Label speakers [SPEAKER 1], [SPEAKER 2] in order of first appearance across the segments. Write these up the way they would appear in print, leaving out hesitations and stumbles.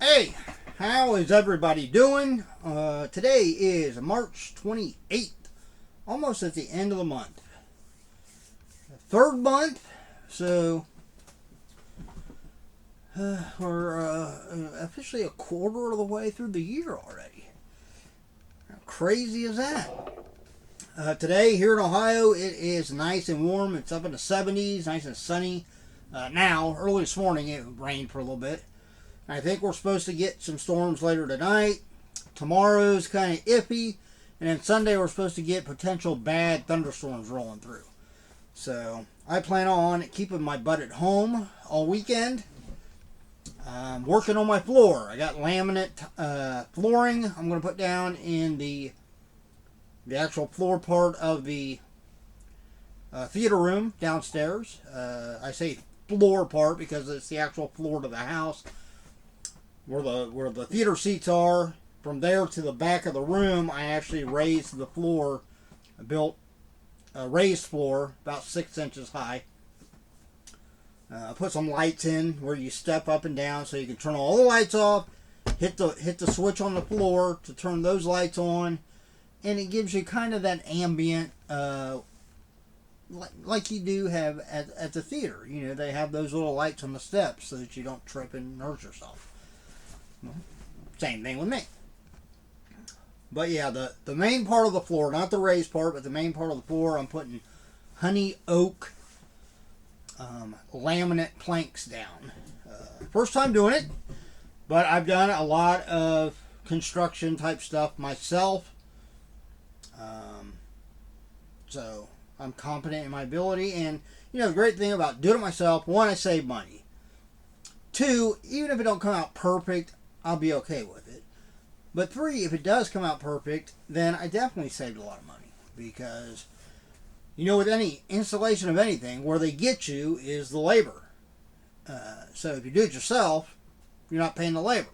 [SPEAKER 1] Hey, how is everybody doing? Today is March 28th, almost at the end of the month. Third month, so we're officially a quarter of the way through the year already. How crazy is that? Today here in Ohio, it is nice and warm. It's up in the 70s, nice and sunny. Now, early this morning, it rained for a little bit. I think we're supposed to get some storms later tonight. Tomorrow's kind of iffy. And then Sunday we're supposed to get potential bad thunderstorms rolling through. So I plan on keeping my butt at home all weekend. I'm working on my floor. I got laminate flooring I'm going to put down in the actual floor part of the theater room downstairs. I say floor part because it's the actual floor to the house. Where the theater seats are, from there to the back of the room, I actually raised the floor. I built a raised floor about 6 inches high. I put some lights in where you step up and down so you can turn all the lights off, hit the switch on the floor to turn those lights on, and it gives you kind of that ambient like you do have at the theater. You know, they have those little lights on the steps so that you don't trip and hurt yourself. Same thing with me. But yeah, the main part of the floor, not the raised part, but the main part of the floor, I'm putting honey oak laminate planks down. First time doing it, but I've done a lot of construction type stuff myself. So I'm confident in my ability. And, you know, the great thing about doing it myself, one, I save money. Two, even if it don't come out perfect, I'll be okay with it. But three, if it does come out perfect, then I definitely saved a lot of money. Because, you know, with any installation of anything, where they get you is the labor. So if you do it yourself, you're not paying the labor.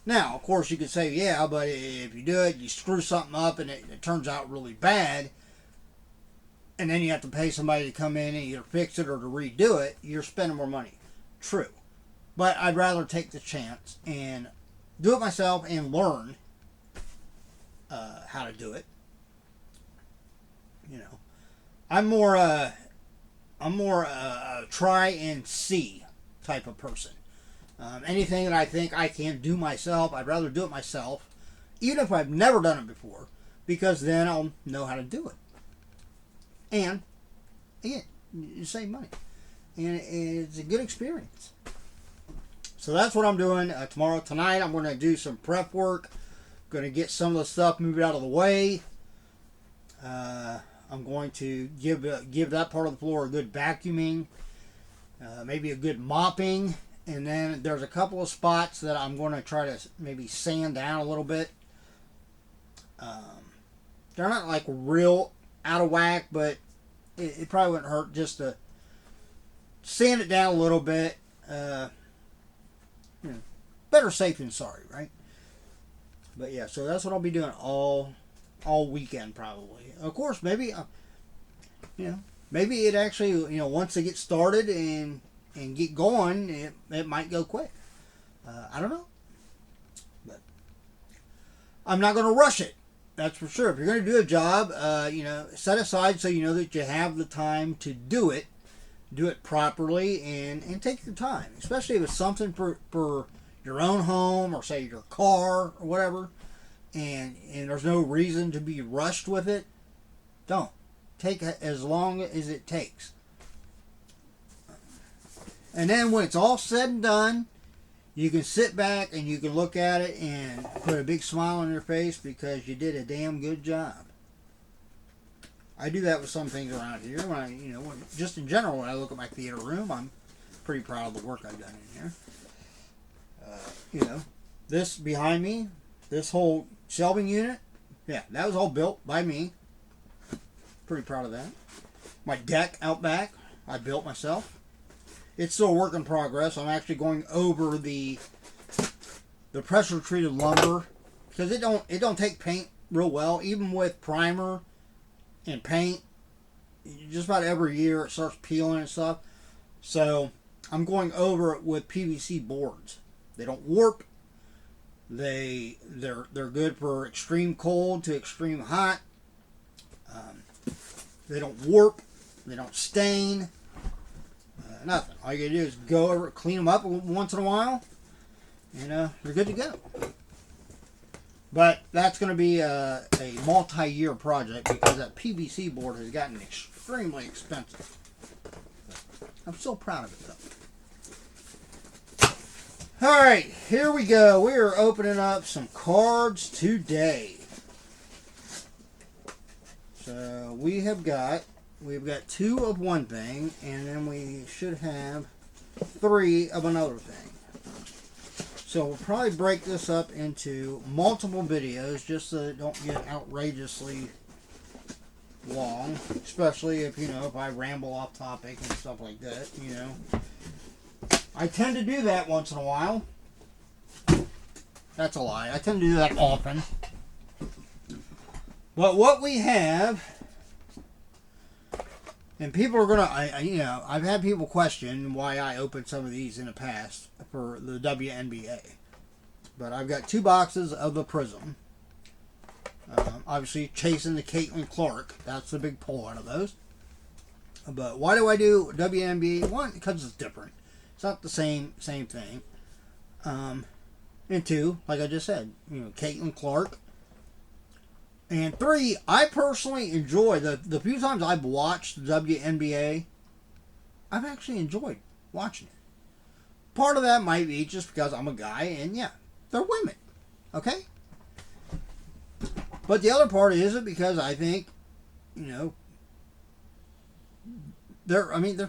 [SPEAKER 1] Now, of course, you could say, yeah, but if you do it, you screw something up and it turns out really bad, and then you have to pay somebody to come in and either fix it or to redo it, you're spending more money. True. But I'd rather take the chance and do it myself and learn how to do it. You know, I'm more a try and see type of person. Anything that I think I can do myself, I'd rather do it myself, even if I've never done it before, because then I'll know how to do it. And again, you save money, and it's a good experience. So that's what I'm doing tomorrow. Tonight I'm going to do some prep work. Going to get some of the stuff moved out of the way. I'm going to give that part of the floor a good vacuuming, maybe a good mopping, and then there's a couple of spots that I'm going to try to maybe sand down a little bit. They're not like real out of whack, but it probably wouldn't hurt just to sand it down a little bit. Better safe than sorry, right? But yeah, so that's what I'll be doing all weekend probably. Of course, maybe maybe it actually, once they get started and get going, it might go quick. I don't know, but I'm not going to rush it. That's for sure. If you're going to do a job, set aside so you know that you have the time to do it properly, and take your time, especially if it's something for your own home or say your car or whatever, and there's no reason to be rushed with it. Don't take as long as it takes, and then when it's all said and done, you can sit back and you can look at it and put a big smile on your face because you did a damn good job. I do that with some things around here. Just in general, when I look at my theater room, I'm pretty proud of the work I've done in here. This behind me, this whole shelving unit, yeah, that was all built by me. Pretty proud of that. My deck out back, I built myself. It's still a work in progress. I'm actually going over the pressure treated lumber because it don't take paint real well, even with primer and paint. Just about every year it starts peeling and stuff. So I'm going over it with PVC boards. They don't warp. They're good for extreme cold to extreme hot. They don't warp. They don't stain. Nothing. All you gotta do is go over, clean them up once in a while, and you're good to go. But that's going to be a multi-year project because that PVC board has gotten extremely expensive. I'm so proud of it, though. All right, here we go. We are opening up some cards today. So we've got 2 of one thing, and then we should have 3 of another thing. So we'll probably break this up into multiple videos just so it don't get outrageously long, especially if, if I ramble off topic and stuff like that, I tend to do that once in a while. That's a lie. I tend to do that often. But what we have, and people are gonna, I've had people question why I opened some of these in the past for the WNBA. But I've got 2 boxes of the Prizm. Obviously, chasing the Caitlin Clark. That's the big pull out of those. But why do I do WNBA? 1, because it's different. It's not the same thing. And 2, like I just said, Caitlin Clark. And 3, I personally enjoy the few times I've watched the WNBA. I've actually enjoyed watching it. Part of that might be just because I'm a guy, and yeah, they're women, okay. But the other part is it because I think, they're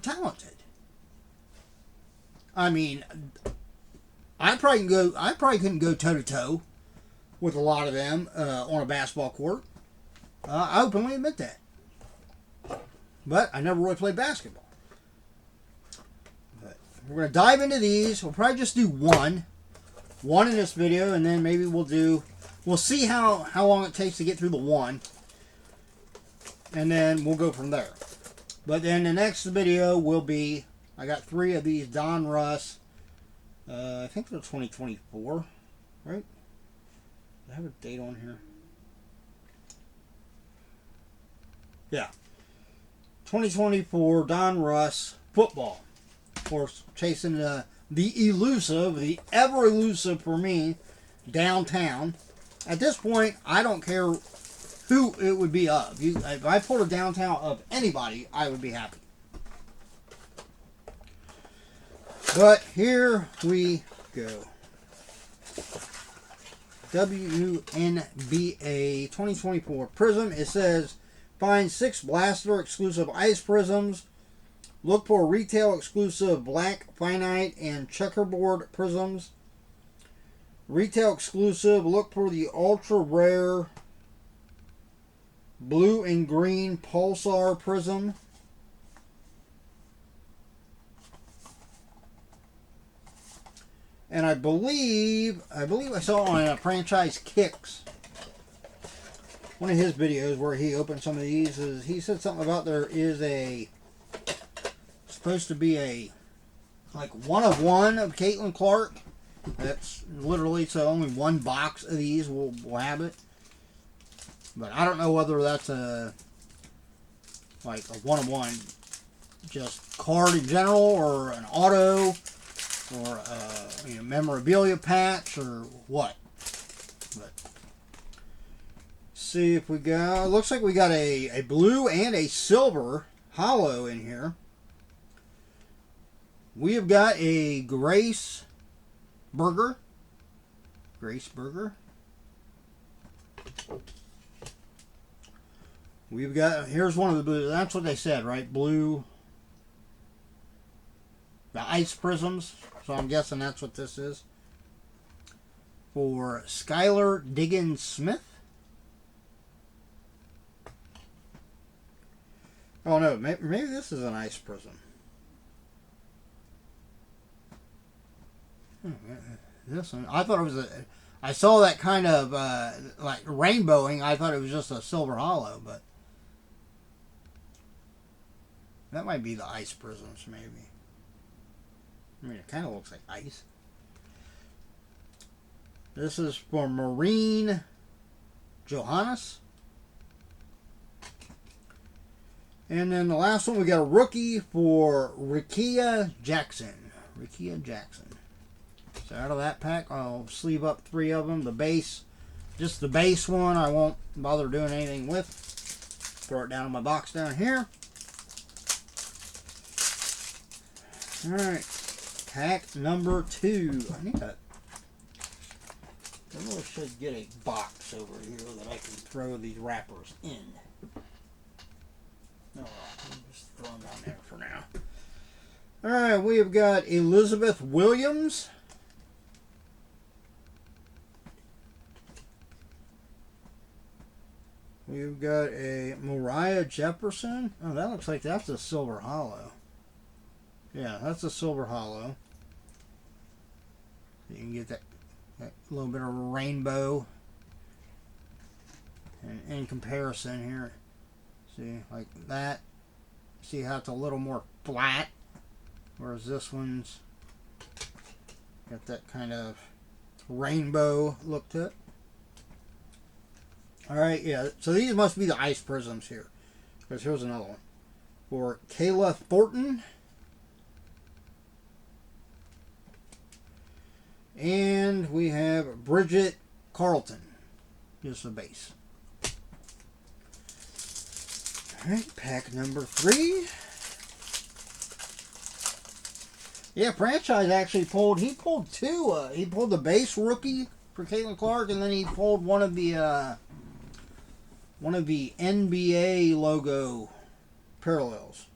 [SPEAKER 1] talented. I mean, I probably couldn't go toe to toe with a lot of them on a basketball court. I openly admit that. But I never really played basketball. But we're going to dive into these. We'll probably just do one in this video, and then maybe we'll see how long it takes to get through the one. And then we'll go from there. But then the next video will be, I got 3 of these Don Russ. I think they're 2024, right? Do I have a date on here? Yeah. 2024 Don Russ football. Of course, chasing the ever elusive for me, downtown. At this point, I don't care who it would be of. If I pulled a downtown of anybody, I would be happy. But here we go. WNBA 2024 Prizm. It says, find 6 Blaster exclusive ice prisms. Look for retail exclusive black, finite, and checkerboard prisms. Retail exclusive, look for the ultra rare blue and green pulsar prism. And I believe I saw on Franchise Kicks, one of his videos where he opened some of these, he said something about there is supposed to be a like 1 of 1 of Caitlin Clark. That's literally, so only 1 box of these will have it. But I don't know whether that's like a 1 of 1 just card in general, or an auto, or memorabilia patch, or what. But see if we got, it looks like we got a blue and a silver holo in here. We have got a Grace Burger. We've got, here's one of the blue, that's what they said, right? Blue, the ice prisms. So I'm guessing that's what this is. For Skylar Diggins Smith. Oh no, maybe this is an ice prism. This one, I thought it was I saw that kind of like rainbowing. I thought it was just a silver holo, but that might be the ice prisms, maybe. I mean, it kind of looks like ice. This is for Marine Johannes. And then the last one, we got a rookie for Rickea Jackson. Rickea Jackson. So out of that pack, I'll sleeve up 3 of them. The base, just the base one, I won't bother doing anything with. Throw it down in my box down here. Alright, pack number 2. I need a... I really should get a box over here that I can throw these wrappers in. Oh well, I'll just throw them down there for now. Alright, we have got Elizabeth Williams. We've got a Mariah Jefferson. Oh, that looks like that's a silver hollow. Yeah, that's a silver hollow. You can get that little bit of rainbow and in comparison here. See, like that. See how it's a little more flat, whereas this one's got that kind of rainbow look to it. Alright, yeah, so these must be the ice prisms here, because here's another one for Kayla Thornton. And we have Bridget Carlton, just a base. Alright, pack number 3. Yeah, franchise actually pulled, he pulled 2. He pulled the base rookie for Caitlin Clark, and then he pulled one of the NBA logo parallels.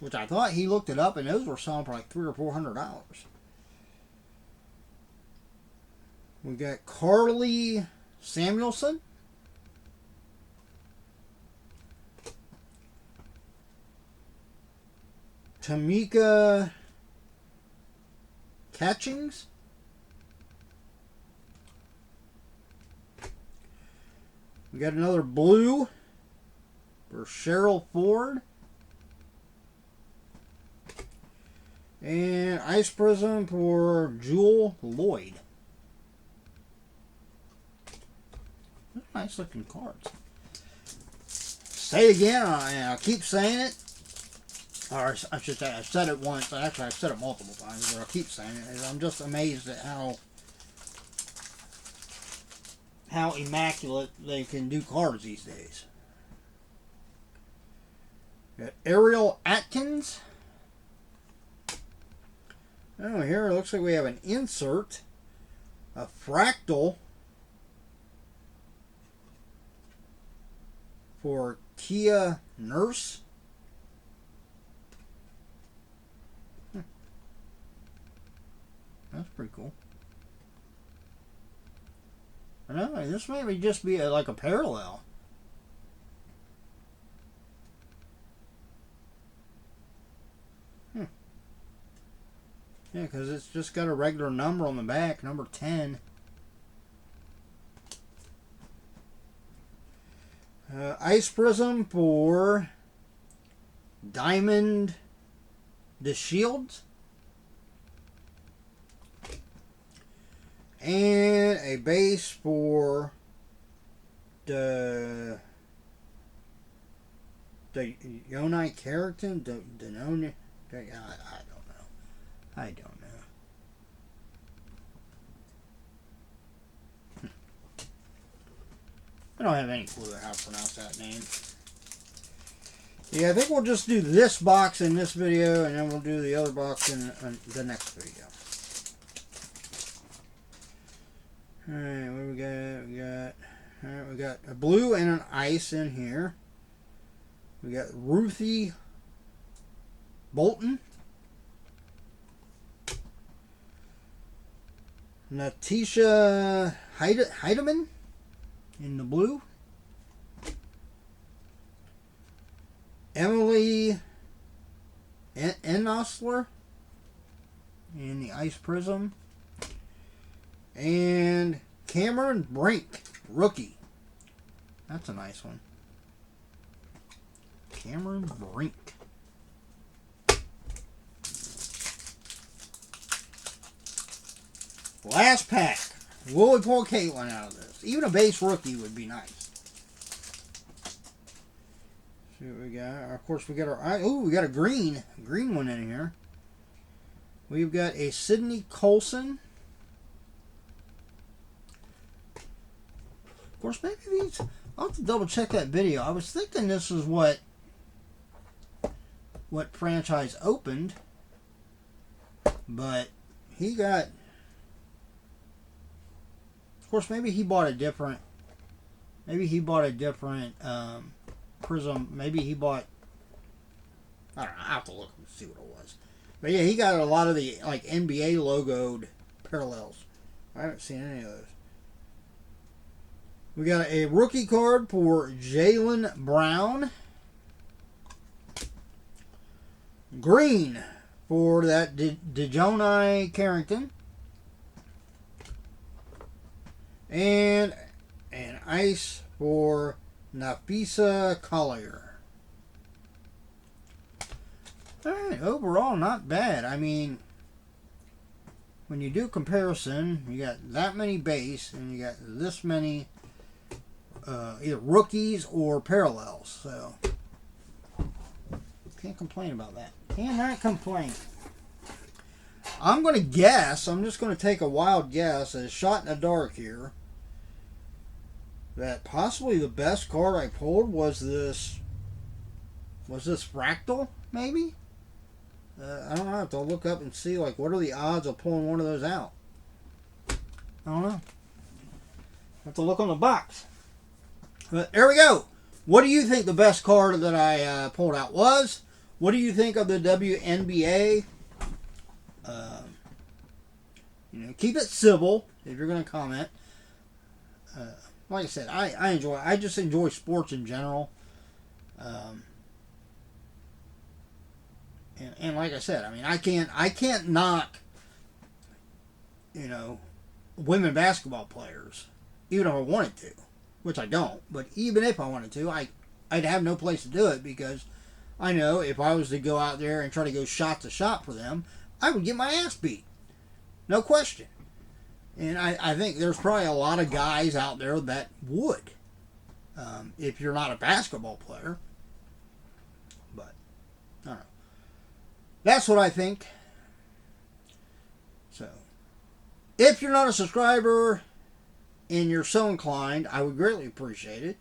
[SPEAKER 1] Which I thought he looked it up, and those were selling for like $300 or $400. We got Carly Samuelson. Tamika Catchings. We got another blue for Cheryl Ford. And ice prism for Jewel Lloyd. Nice looking cards. Say it again, I'll keep saying it. Or I should say, I said it once. Actually, I've said it multiple times, but I'll keep saying it. I'm just amazed at how immaculate they can do cards these days. Got Ariel Atkins. Oh, here it looks like we have an insert, a fractal for Kia Nurse. That's pretty cool. I know, this may just be like a parallel. Yeah, because it's just got a regular number on the back, number 10. Ice prism for Diamond the Shields. And a base for the Yoni Carrington. Denoni. I don't know. I don't know. I don't have any clue how to pronounce that name. Yeah, I think we'll just do this box in this video, and then we'll do the other box in the next video. Alright, what do we got? Alright, we got a blue and an ice in here. We got Ruthie Bolton. Natisha Heidemann in the blue. Emily Enosler in the ice prism. And Cameron Brink, rookie. That's a nice one. Cameron Brink. Last pack. Will we pull Caitlin out of this? Even a base rookie would be nice. See what we got. Of course, we got our... Ooh, we got a green one in here. We've got a Sydney Colson. Of course, maybe these... I'll have to double check that video. I was thinking this is what franchise opened. But he got... Of course, maybe he bought a different... Prizm. Maybe he bought... I don't know. I'll have to look and see what it was. But yeah, he got a lot of the like NBA logoed parallels. I haven't seen any of those. We got a rookie card for Jaylen Brown. Green for that DeJounte Carrington. And an ice for Nafisa Collier. Alright, overall not bad. I mean, when you do comparison, you got that many base and you got this many either rookies or parallels. So, can't complain about that. Cannot complain. I'm going to guess, I'm just going to take a wild guess, a shot in the dark here, that possibly the best card I pulled was this Fractal, maybe? I don't know. I have to look up and see, like, what are the odds of pulling one of those out? I don't know. I have to look on the box. But there we go. What do you think the best card that I pulled out was? What do you think of the WNBA? Keep it civil if you're going to comment. Like I said, I just enjoy sports in general. And like I said, I mean, I can't knock, women basketball players, even if I wanted to, which I don't. But even if I wanted to, I'd have no place to do it because I know if I was to go out there and try to go shot to shot for them, I would get my ass beat. No question. And I think there's probably a lot of guys out there that would, if you're not a basketball player. But, I don't know. That's what I think. So, if you're not a subscriber and you're so inclined, I would greatly appreciate it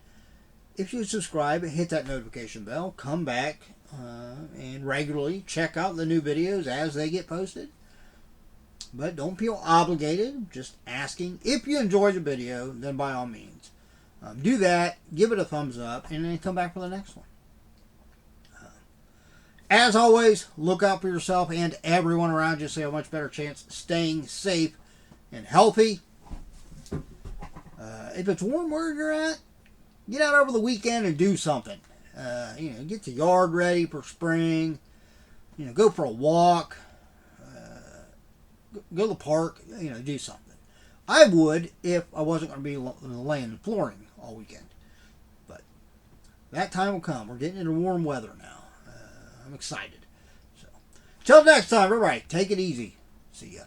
[SPEAKER 1] if you subscribe and hit that notification bell. Come back and regularly check out the new videos as they get posted. But don't feel obligated. Just asking. If you enjoyed the video, then by all means, do that. Give it a thumbs up, and then come back for the next one. As always, look out for yourself and everyone around you so you have a much better chance staying safe and healthy. If it's warm where you're at, get out over the weekend and do something. Get the yard ready for spring. Go for a walk. Go to the park. Do something. I would if I wasn't going to be laying the flooring all weekend. But that time will come. We're getting into warm weather now. I'm excited. So, till next time, all right, take it easy. See ya.